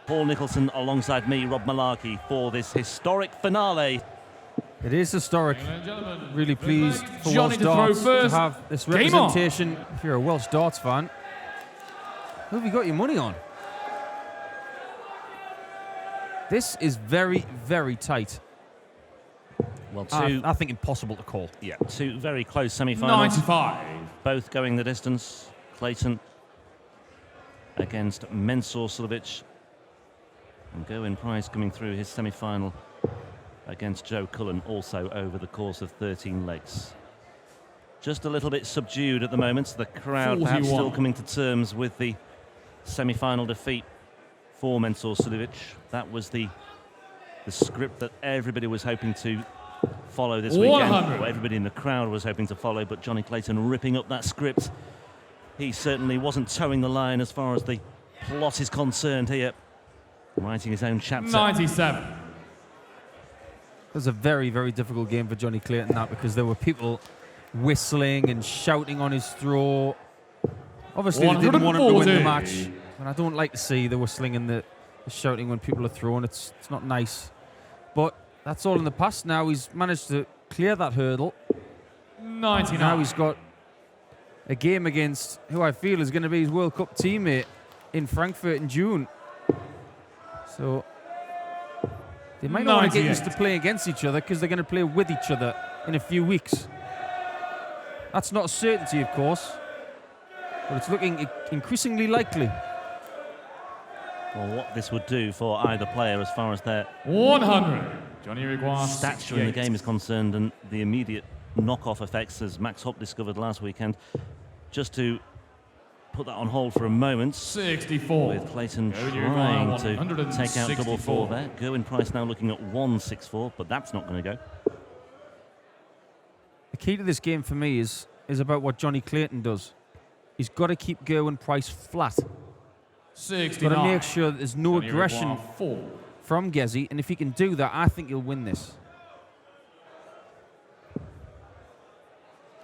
Paul Nicholson alongside me, Rob Malarkey, for this historic finale. It is historic. Really pleased for Johnny Welsh to throw Darts first. to have this Game representation. If you're a Welsh Darts fan, who have you got your money on? This is very, very tight. Well, I think impossible to call. Yeah, two very close semi-finals. 95. Both going the distance. Clayton against Mensur Suljovic. And Gerwyn Price coming through his semi-final against Joe Cullen, also over the course of 13 legs. Just a little bit subdued at the moment. The crowd 41. perhaps still coming to terms with the semi-final defeat for Mensur Suljovic. That was the script that everybody was hoping to follow this weekend. 100. Or everybody in the crowd was hoping to follow, but Jonny Clayton ripping up that script. He certainly wasn't towing the line as far as the plot is concerned here. Writing his own chapter. 97. It was a very, very difficult game for Jonny Clayton, that, because there were people whistling and shouting on his throw. Obviously, they didn't want him to win the 140. match. And I don't like to see the whistling and the shouting when people are throwing. It's not nice. But that's all in the past now. He's managed to clear that hurdle. 99. Now he's got a game against who I feel is going to be his World Cup teammate in Frankfurt in June. So they might not want to get used to playing against each other, because they're going to play with each other in a few weeks. That's not a certainty, of course, but it's looking increasingly likely. Well, what this would do for either player as far as their 100. Johnny requires stature in the game is concerned, and the immediate knock-off effects, as Max Hopp discovered last weekend. Just to put that on hold for a moment, 64. with Clayton Gerwyn trying to take out double 4 164. there. Gerwyn Price now looking at 164, but that's not going to go. The key to this game for me is about what Jonny Clayton does. He's got to keep Gerwyn Price flat. 69. Got to make sure that there's no Johnny aggression requires 4. from Gezi, and if he can do that, I think he'll win this.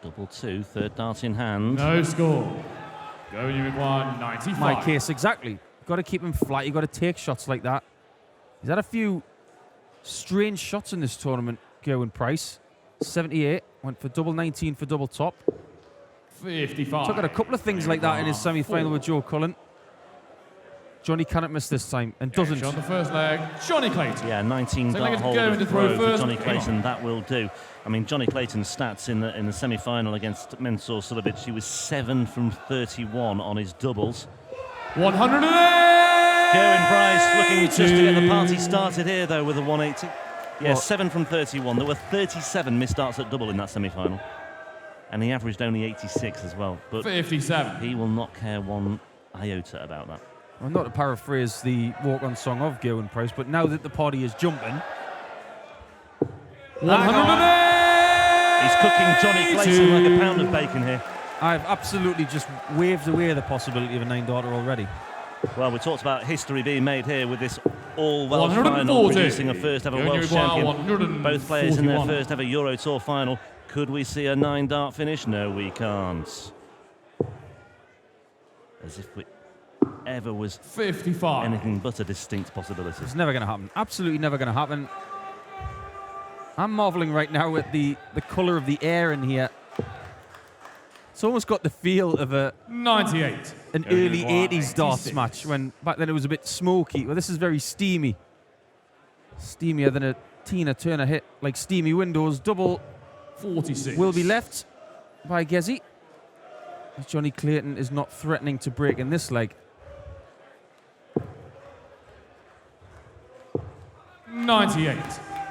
Double 2, third dart in hand. No score. Johnny requires 95. My case exactly. You've got to keep him flat. You've got to take shots like that. He's had a few strange shots in this tournament, Gerwyn Price. 78, went for double 19 for double top. 55. Took out a couple of things like that in his semi-final with Joe Cullen. Johnny cannot miss this time, and doesn't. On the first leg, Johnny Clayton. Yeah, 19 Second dart leg to hold go of into throw throw for first. Jonny Game Clayton. on. That will do. I mean, Jonny Clayton's stats in the semi-final against Mensur Suljovic, he was 7 from 31 on his doubles. 108. Gerwyn Price looking just to get the party started here, though, with a 180. Yeah, Well, 7 from 31. There were 37 missed darts at double in that semi-final. And he averaged only 86 as well. But 57. he will not care one iota about that. Well, not to paraphrase the walk-on song of Gerwyn Price, but now that the party is jumping, 108. He's cooking Jonny Clayton like a pound of bacon here. I've absolutely just waved away the possibility of a 9-darter already. Well, we talked about history being made here with this all-Welsh 140. final, producing a first-ever Johnny Welsh requires champion. 141. Both players in their first-ever Euro Tour final. Could we see a 9-dart finish? No, we can't. As if it ever was 55. anything but a distinct possibility. It's never going to happen. Absolutely never going to happen. I'm marveling right now at the colour of the air in here. It's almost got the feel of 98. an Johnny early requires 80s darts 86. match, when back then it was a bit smoky. Well, this is very steamy. Steamier than a Tina Turner hit, like Steamy Windows. Double 46. will be left by Gezi. Jonny Clayton is not threatening to break in this leg. 98.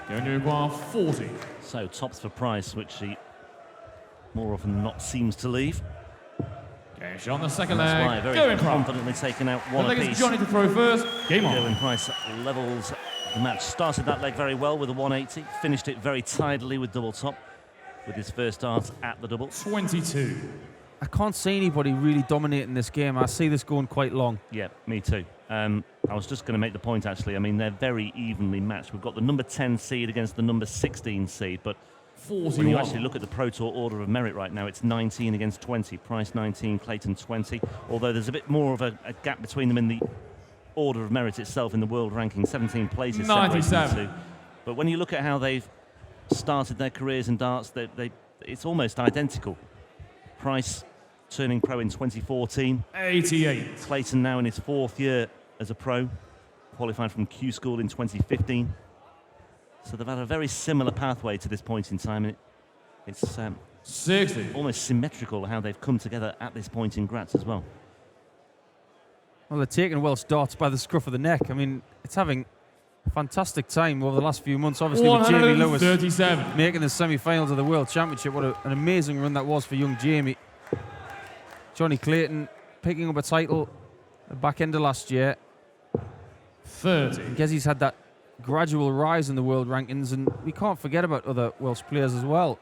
Johnny requires 40. So tops for Price, which he more often than not seems to leave. Cash on the second That's why leg. very Going confidently taken out one The leg is apiece. Johnny to throw first. Game on. Gerwyn Price levels the match. Started that leg very well with a 180. Finished it very tidily with double top, with his first dart at the double. 22. I can't see anybody really dominating this game. I see this going quite long. Yeah, me too. I was just going to make the point, actually. I mean, they're very evenly matched. We've got the number 10 seed against the number 16 seed, but 41. when you actually look at the Pro Tour order of merit right now, it's 19 against 20. Price 19, Clayton 20. Although there's a bit more of a gap between them in the order of merit itself in the world ranking, 17 places separating the 97. two. But when you look at how they've started their careers in darts, it's almost identical. Price turning pro in 2014. 88. Clayton now in his 4th year as a pro, qualified from Q School in 2015. So they've had a very similar pathway to this point in time. And it's 60. almost symmetrical how they've come together at this point in Graz as well. Well, they're taking Welsh darts by the scruff of the neck. I mean, it's having a fantastic time over the last few months. Obviously, with Jamie Lewis 137. making the semi-finals of the World Championship. What an amazing run that was for young Jamie. Jonny Clayton picking up a title at the back end of last year. 30. I guess he's had that gradual rise in the world rankings, and we can't forget about other Welsh players as well.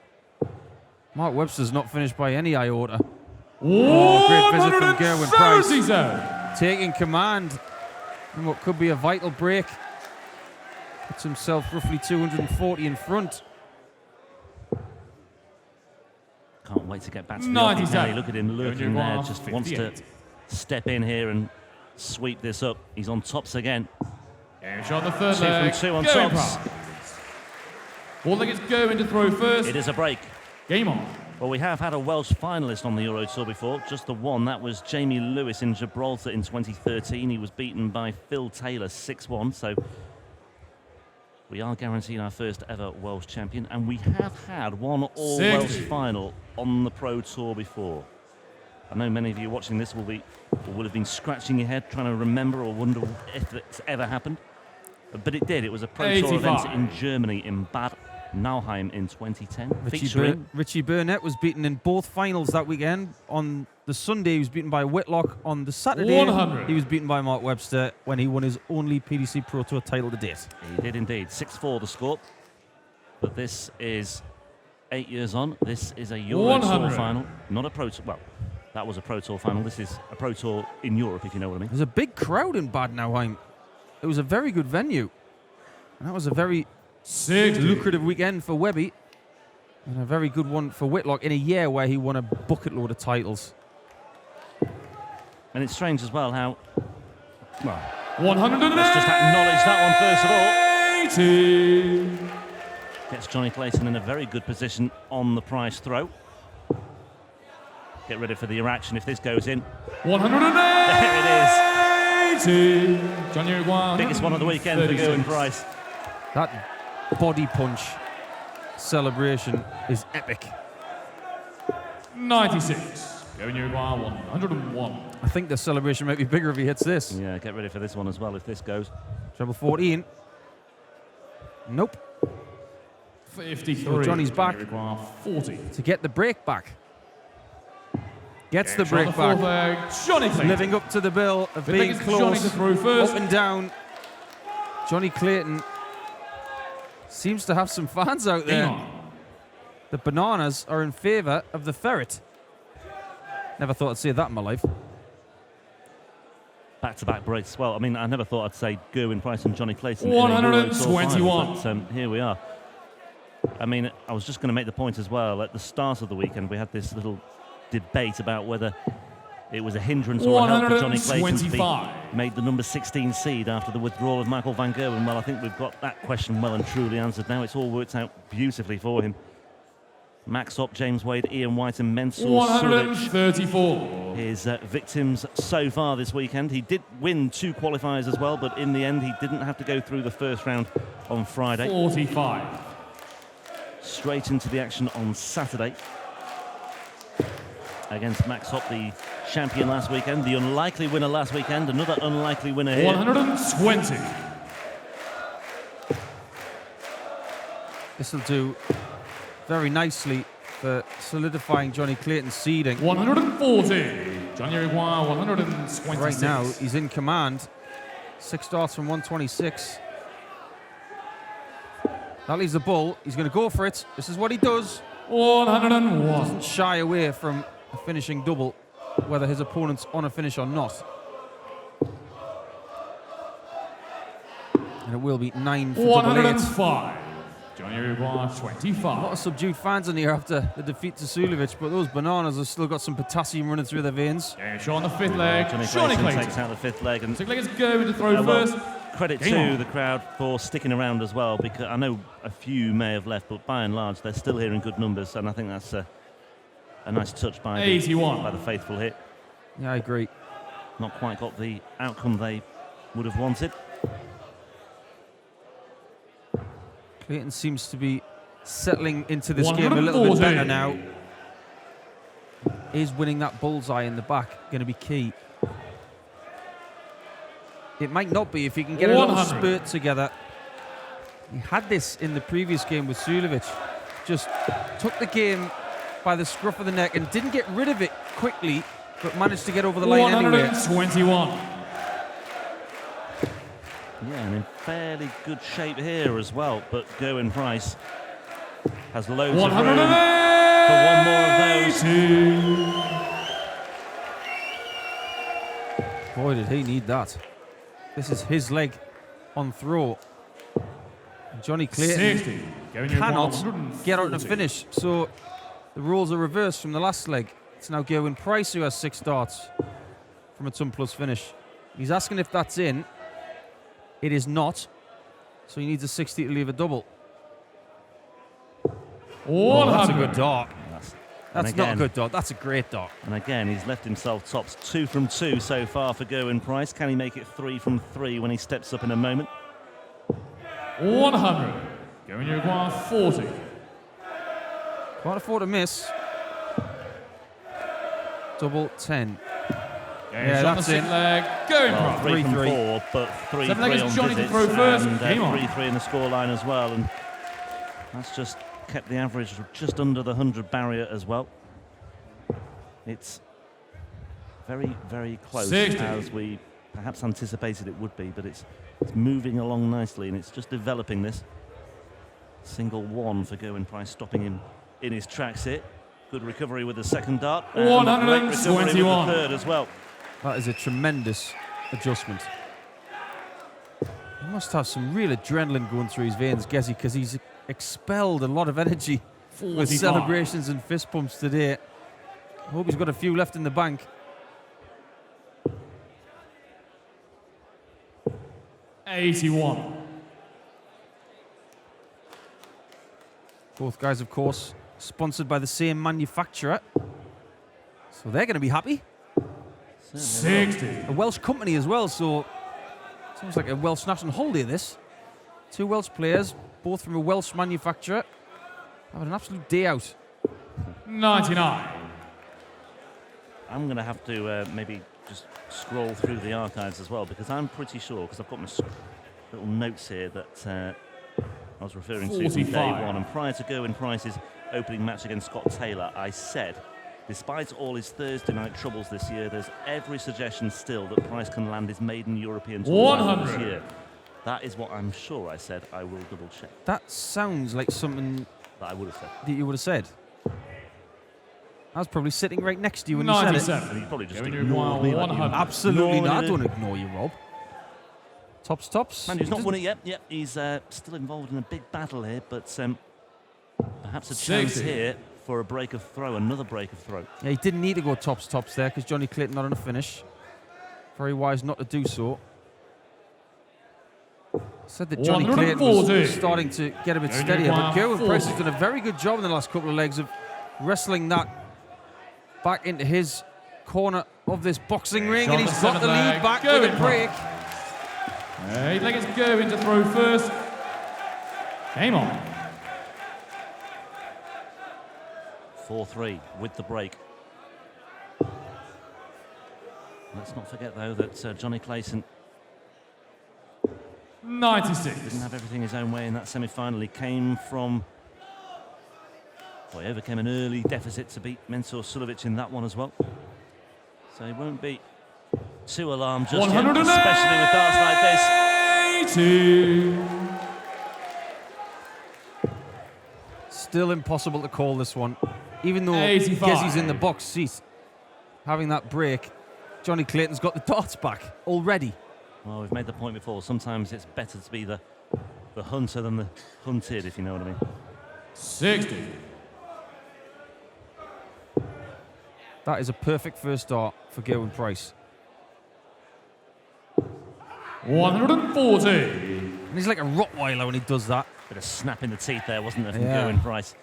Mark Webster's not finished by any iota. Oh, great visit from Gerwyn Price. Taking command in what could be a vital break. Puts himself roughly 240 in front. Can't wait to get back to the offense. Look at him lurking there, just 58. wants to step in here and sweep this up. He's on tops again. Game shot the third 2 leg. from 2 on Gerwyn tops. Price. All leg is going to throw first. It is a break. Game on. Well, we have had a Welsh finalist on the Euro Tour before, just the one. That was Jamie Lewis in Gibraltar in 2013. He was beaten by Phil Taylor 6-1. So we are guaranteeing our first ever Welsh champion. And we have had one all-Welsh 60. final on the Pro Tour before. I know many of you watching this will have been scratching your head trying to remember or wonder if it's ever happened. But it did. It was a Pro Tour 85. event in Germany, in Bad Nauheim in 2010. Richie Burnett was beaten in both finals that weekend. On the Sunday, he was beaten by Whitlock. On the Saturday, 100. he was beaten by Mark Webster when he won his only PDC Pro Tour title to date. He did indeed. 6-4 the score. But this is 8 years on. This is a Euro Tour 100. final, not a Pro Tour. Well, that was a Pro Tour final. This is a Pro Tour in Europe, if you know what I mean. There's a big crowd in Bad Nauheim. It was a very good venue. And that was a very 60. lucrative weekend for Webby. And a very good one for Whitlock in a year where he won a bucket load of titles. And it's strange as well how, well, 180. let's just acknowledge that one first of all. 80. Gets Jonny Clayton in a very good position on the Price throw. Get ready for the reaction if this goes in. 180. There it is. Jonny Clayton. Biggest one of the weekend for Gerwyn Price. That body punch celebration is epic. 96. Jonny Clayton 101. I think the celebration might be bigger if he hits this. Yeah, get ready for this one as well if this goes. Treble 14. Nope. 53. So Johnny's back. Jonny Clayton 40. To get the break back. Gets the break back. Jonny Clayton. Living up to the bill of being Johnny close. to throw first. Up and down. Jonny Clayton seems to have some fans out there. The bananas are in favour of the ferret. Never thought I'd say that in my life. Back-to-back breaks. Well, I mean, I never thought I'd say Gerwyn Price and Jonny Clayton. 121. But here we are. I mean, I was just going to make the point as well. At the start of the weekend, we had this little debate about whether it was a hindrance or a help for Jonny Clayton to be made the number 16 seed after the withdrawal of Michael van Gerwen. Well, I think we've got that question well and truly answered now. It's all worked out beautifully for him. Max Opp, James Wade, Ian White and Mensur 134. his victims so far this weekend. He did win 2 qualifiers as well, but in the end he didn't have to go through the first round on Friday. 45. Straight into the action on Saturday against Max Opp, the champion last weekend, the unlikely winner last weekend, another unlikely winner here. 120. This will do very nicely for solidifying Jonny Clayton's seeding. 140. Jonny Clayton 126. Right now, he's in command. 6 darts from 126. That leaves the bull. He's going to go for it. This is what he does. 101. Doesn't shy away from a finishing double, whether his opponent's on a finish or not. And it will be 9 for double 8. 105. Jonny Clayton, 25. A lot of subdued fans in here after the defeat to Sulevic, but those bananas have still got some potassium running through their veins. Game shot on the fifth leg. Jonny Clayton takes out the fifth leg. And sixth leg is Gerwyn to throw first. Credit to the crowd for sticking around as well, because I know a few may have left, but by and large they're still here in good numbers, and I think that's a nice touch by the faithful hit. Yeah, I agree. Not quite got the outcome they would have wanted. Clayton seems to be settling into this game a little bit better now. Is winning that bullseye in the back going to be key? It might not be if he can get a little spurt together. He had this in the previous game with Sulevic. Just took the game by the scruff of the neck and didn't get rid of it quickly, but managed to get over the line anyway. 121. Yeah, and in fairly good shape here as well, but Gerwyn Price has loads of room for one more of those. Boy, did he need that. This is his leg on throw. Jonny Clayton cannot get out and finish, so the rules are reversed from the last leg. It's now Gerwyn Price who has 6 darts from a ton plus finish. He's asking if that's in. It is not, so he needs a 60 to leave a double. Oh, that's a good dart. That's not a good dart. That's a great dart. And again, he's left himself tops 2 from 2 so far for Gerwyn Price. Can he make it 3 from 3 when he steps up in a moment? 100. Gerwyn Price, 40. Can't afford to miss. Double 10. Yeah, that's it. Leg. Gerwyn Price. 3 from 4, but 3 on Jonny visits, to throw first. and 3-3 in the scoreline as well. And that's just kept the average just under the 100 barrier as well. It's very, very close, 60. as we perhaps anticipated it would be, but it's moving along nicely, and it's just developing this. Single 1 for Gerwyn Price, stopping him in his tracks here. Good recovery with the second dart. 121. The third as well. That is a tremendous adjustment. He must have some real adrenaline going through his veins, Gezzy, because he's expelled a lot of energy with celebrations and fist pumps today. I hope he's got a few left in the bank. 81. Both guys, of course, sponsored by the same manufacturer, so they're going to be happy. 60. A Welsh company as well, so sounds like a Welsh national holiday, this. 2 Welsh players, both from a Welsh manufacturer, having an absolute day out. 99. I'm going to have to maybe just scroll through the archives as well, because I'm pretty sure, because I've got my little notes here that I was referring to from day 1, and prior to Gerwyn Price's opening match against Scott Taylor, I said, despite all his Thursday night troubles this year, there's every suggestion still that Price can land his maiden European tour this year. That is what I'm sure I said. I will double check. That sounds like something that I would have said. That you would have said. I was probably sitting right next to you when 97. you said it. And you probably just ignored me. Absolutely not. I don't ignore you, Rob. Tops. Man, he's not won it yet. Yep, he's still involved in a big battle here, but perhaps a chance here for a break of throw, another break of throw. Yeah, he didn't need to go tops there because Jonny Clayton not on a finish. Very wise not to do so. Said that Jonny Clayton was starting to get a bit steadier, but Gerwyn Price has done a very good job in the last couple of legs of wrestling that back into his corner of this boxing ring, and he's got the lead back with a break. 8 leg is Gerwyn to throw first. Game on. 4-3 with the break. Let's not forget, though, that Jonny Clayton 96. Didn't have everything his own way in that semi-final. He came from... Well, he overcame an early deficit to beat Mensur Suljovic in that one as well. So he won't be too alarmed just yet, especially with darts like this. 82. Still impossible to call this one. Even though 85. Gezzy's in the box seat, having that break, Jonny Clayton's got the darts back already. Well, we've made the point before. Sometimes it's better to be the the hunter than the hunted, if you know what I mean. 60. That is a perfect first start for Gerwyn Price. 140. And he's like a Rottweiler when he does that. Bit of snap in the teeth there, wasn't there, from Yeah. Gerwyn Price.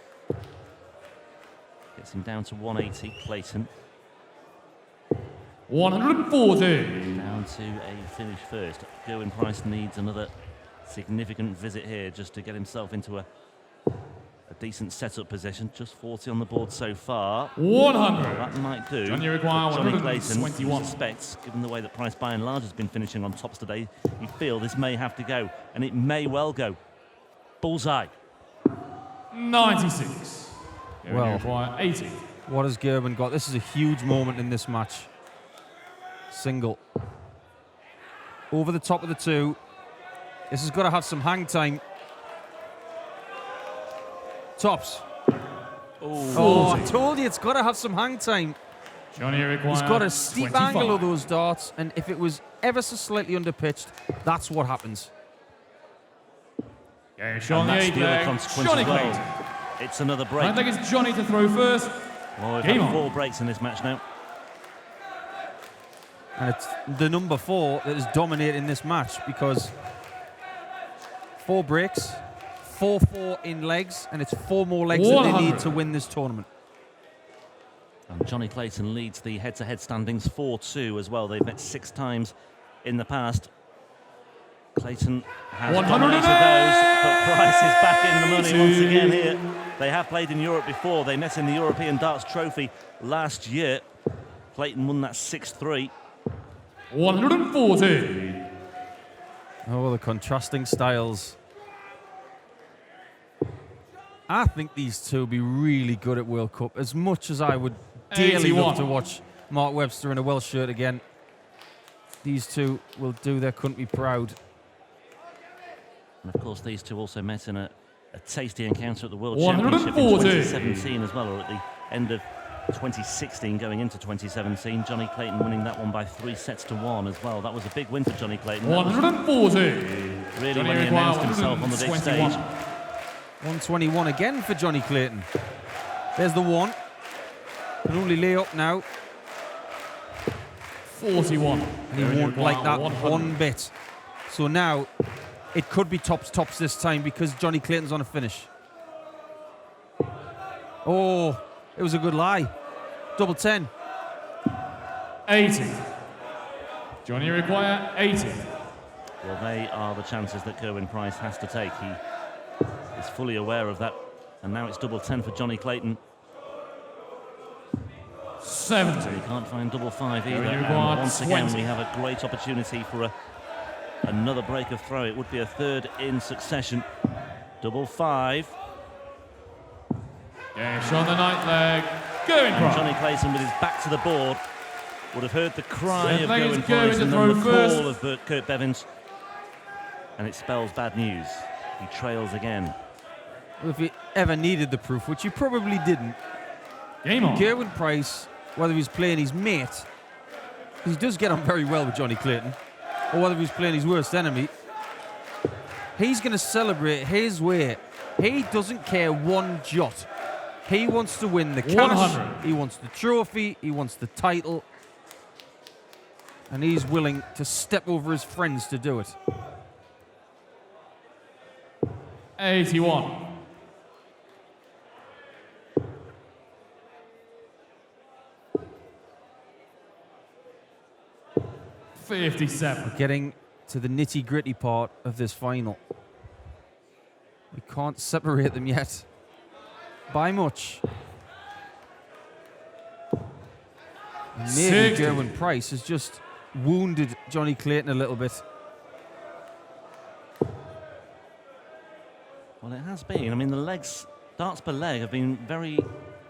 Gets him down to 180, Clayton. 140. Down to a finish first. Gerwyn Price needs another significant visit here just to get himself into a decent setup position. Just 40 on the board so far. 100. That might do. Jonny require But Jonny Clayton 121. suspects, given the way that Price by and large has been finishing on tops today, you feel this may have to go, and it may well go. Bullseye. 96. Jonny Well. require 80. What has Gerwyn got? This is a huge moment in this match. Single. Over the top of the two. This has got to have some hang time. Tops. Oh, I told you it's got to have some hang time. Jonny require He's got a steep 25. angle of those darts, and if it was ever so slightly underpitched, that's what happens. Game shot on And the that's 8 the other leg. consequence Jonny as well. Clayton. It's another break. I think it's Jonny to throw first. Well, we've Game had on. 4 breaks in this match now. And it's the number 4 that is dominating this match because 4 breaks, 4-4 in legs, and it's 4 more legs that they 100. need to win this tournament. And Jonny Clayton leads the head-to-head standings 4-2 as well. They've met 6 times in the past. Clayton has 108. dominated those, but Price is back in the money once again here. They have played in Europe before. They met in the European Darts Trophy last year. Clayton won that 6-3. 140. Oh, the contrasting styles. I think these two will be really good at World Cup. As much as I would dearly 81. love to watch Mark Webster in a Welsh shirt again, these two will do their country proud. And of course, these two also met in a tasty encounter at the World Championship in 140. 2017 as well, or at the end of 2016 going into 2017. Jonny Clayton winning that one by 3 sets to 1 as well. That was a big win for Jonny Clayton. That was 140. really Jonny when he require announced himself on the big 121. stage. 121 again for Jonny Clayton. There's the one. Can only lay up now. 41. And he won't like that one bit. So now it could be tops this time because Jonny Clayton's on a finish. Oh, it was a good lie. Double 10. 80. Jonny require 80. Well, they are the chances that Gerwyn Price has to take. He is fully aware of that. And now it's double 10 for Jonny Clayton. 70. So he can't find double 5 either. Gerwyn And required once again, 20. we have a great opportunity for another break of throw. It would be a 3rd in succession. Double 5. Game shot on the 9th leg. Gerwyn And Price. Jonny Clayton, with his back to the board, would have heard the cry Seventh of leg is Gerwyn Gerwyn Price to and throw then the first. call of Kurt Bevins. And it spells bad news. He trails again. Well, if he ever needed the proof, which he probably didn't, Game on. Gerwyn Price, whether he's playing his mate, 'cause he does get on very well with Jonny Clayton, or whether he's playing his worst enemy, he's going to celebrate his way. He doesn't care one jot. He wants to win the cash, 100. he wants the trophy, he wants the title, and he's willing to step over his friends to do it. 81. 57. Getting to the nitty-gritty part of this final. We can't separate them yet by much. And maybe 60. Gerwyn Price has just wounded Jonny Clayton a little bit. Well, it has been. I mean, the legs, darts per leg, have been very,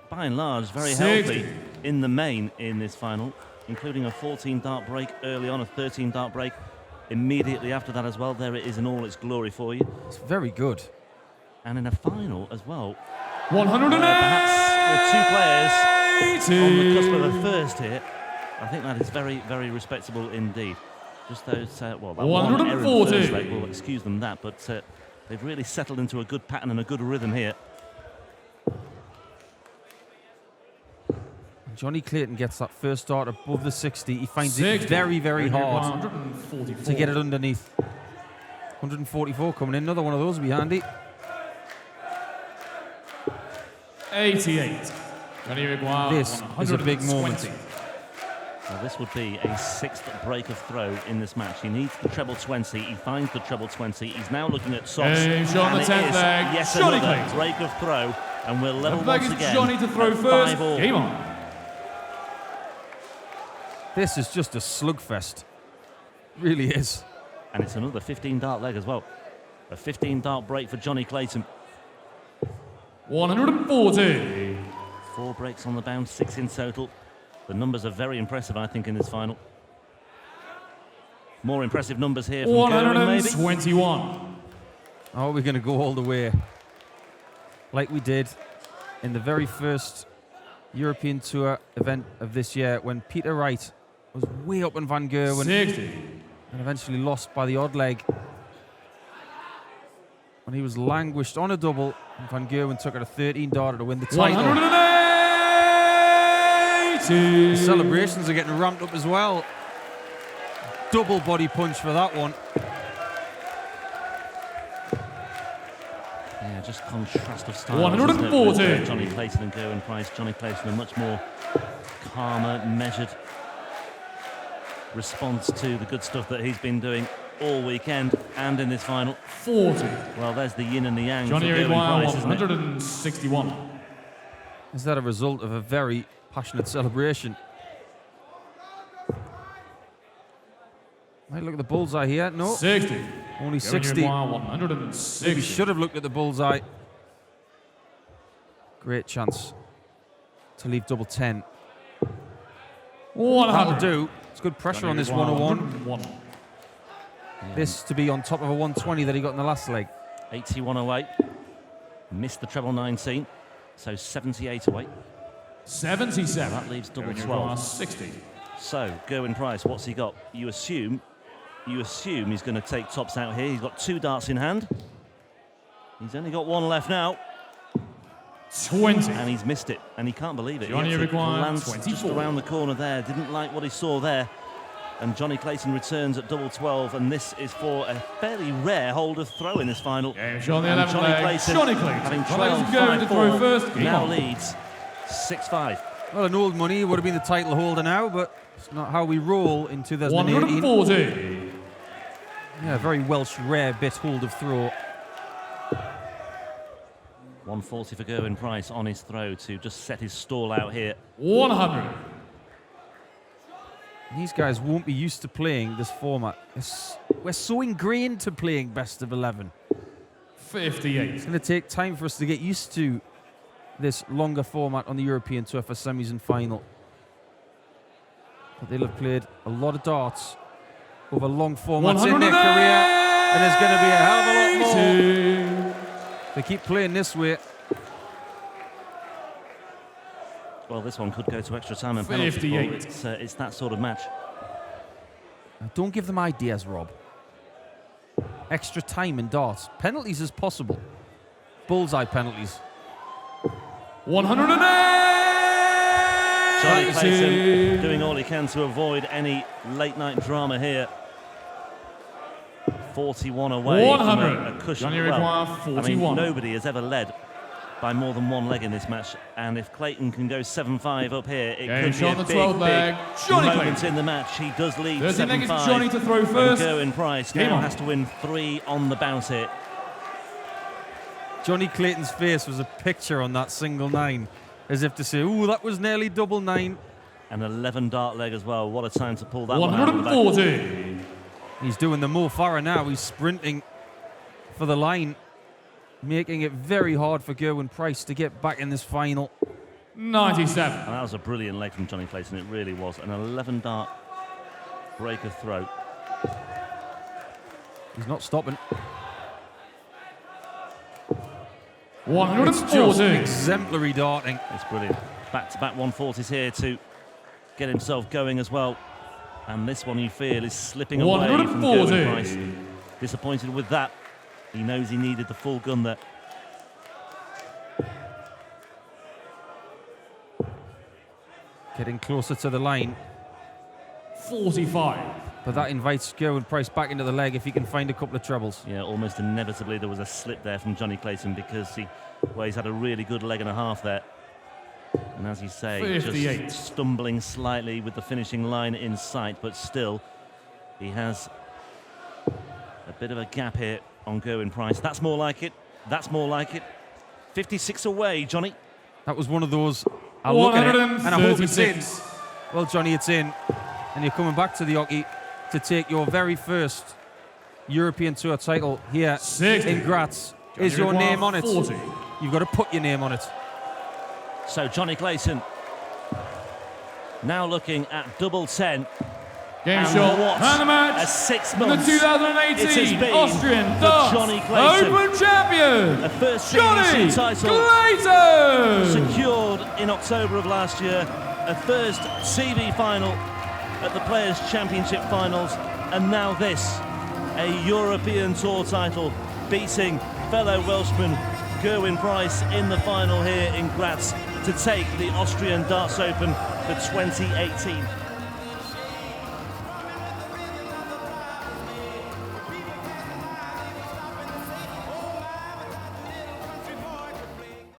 by and large, very 60. healthy in the main in this final, including a 14-dart break early on, a 13-dart break immediately after that as well. There it is in all its glory for you. It's very good. And in a final as well, 180. perhaps with 2 players on the cusp of a first here, I think that is very, very respectable indeed. Just those, well, that one error in the 140. first leg will excuse them that, but They've really settled into a good pattern and a good rhythm here. Jonny Clayton gets that first dart above the 60. He finds it very, very hard to get it underneath. 144 coming in. Another one of those would be handy. 88. This is a big moment. Well, this would be a 6th break of throw in this match. He needs the treble 20. He finds the treble 20. He's now looking at socks. Hey, Sean, the 10th leg. Yes, Jonny another Clayton. break of throw, and we're level The once flag again. is Jonny to throw at first. 5-all. Game on. This is just a slugfest. Really is. And it's another 15-dart leg as well. A 15-dart break for Jonny Clayton. 140. 4 breaks on the bounce, 6 in total. The numbers are very impressive, I think, in this final. More impressive numbers here from Gerwyn, maybe. 121. Oh, we're going to go all the way. Like we did in the very first European Tour event of this year when Peter Wright was way up in Van Gerwen 60. and eventually lost by the odd leg. When he was languished on a double, and Van Gerwen took it a 13-darter to win the title. 180. The celebrations are getting ramped up as well. Double body punch for that one. Yeah, just contrast of styles. 140. Jonny Clayton and Gerwyn Price. Jonny Clayton, a much more calmer, measured response to the good stuff that he's been doing all weekend and in this final. 40. Well, there's the yin and the yang Johnny for Gerwyn Price, isn't it? 161. Is that a result of a very passionate celebration? Might look at the bullseye here. No, 60. only 60. 160. Maybe should have looked at the bullseye. Great chance to leave double 10. 100. That'll do. It's good pressure on this 101. 101. This to be on top of a 120 that he got in the last leg. 81.08. Missed the treble 19. So 78 away. 77. That leaves double Gerwyn 12. 60. So, Gerwyn Price, what's he got? You assume he's going to take tops out here. He's got 2 darts in hand. He's only got 1 left now. 20. And he's missed it. And he can't believe it. Johnny He actually requires lands 24. just around the corner there. Didn't like what he saw there. And Jonny Clayton returns at double 12. And this is for a fairly rare hold of throw in this final. Game Sean, the And 11th leg. Johnny Clayton. having Well, trailed let's go to throw 5-4, first. Game now on. leads 6-5. Well, an old money would have been the title holder now, but it's not how we roll in 2018. 140. Yeah, very Welsh rare bit hold of throw. 140 for Gerwyn Price on his throw to just set his stall out here. 100. These guys won't be used to playing this format. We're so ingrained to playing best of 11. 58. It's going to take time for us to get used to this longer format on the European Tour for semis and final. But they'll have played a lot of darts over long formats in their career, and there's going to be a hell of a lot more. They keep playing this way. Well, this one could go to extra time and penalty. 58. It's that sort of match. Now, don't give them ideas, Rob. Extra time in darts. Penalties is possible. Bullseye penalties. 108. Jonny Clayton doing all he can to avoid any late-night drama here. 41 away 100. from a cushion. Johnny Well, require I 41. mean, nobody has ever led by more than 1 leg in this match, and if Clayton can go 7-5 up here, it Game could be shot a the big, 12th leg. Johnny moment Clayton. in the match. He does lead 13 leg is 7-5. Johnny to throw first. And Gerwyn Price Game now on. has to win 3 on the bounce here. Jonny Clayton's face was a picture on that single 9, as if to say, ooh, that was nearly double 9. An 11-dart leg as well. What a time to pull that one out of the back. 140. He's doing the Mo Farah now. He's sprinting for the line, making it very hard for Gerwyn Price to get back in this final. 97. And that was a brilliant leg from Jonny Clayton. It really was. An 11-dart break of throw. He's not stopping. 140. It's just exemplary darting. It's brilliant. Back-to-back 140s here to get himself going as well. And this one, you feel, is slipping away from 140. Gerwyn Price. Disappointed with that. He knows he needed the full gun there. Getting closer to the line. 45. But that invites Gerwyn Price back into the leg if he can find a couple of trebles. Yeah, almost inevitably there was a slip there from Jonny Clayton because he's had a really good leg and a half there. And as you say, 58. just stumbling slightly with the finishing line in sight, but still, he has a bit of a gap here on Gerwyn Price. That's more like it. That's more like it. 56 away, Johnny. That was one of those, I'll look at it and I hope it's in. 136. Well, Johnny, it's in. And you're coming back to the hockey to take your very first European Tour title here 60. in Graz. Is your Johnny name on it? 40. You've got to put your name on it. So Jonny Clayton now looking at double 10. Game And shot. what And the a match. 6 And the months it has 2018 been Austrian for Darts Jonny Clayton. Open champion. A first Jonny CBC title Clayton. secured in October of last year. A first CV final at the Players' Championship Finals. And now this, a European Tour title, beating fellow Welshman Gerwyn Price in the final here in Graz to take the Austrian Darts Open for 2018.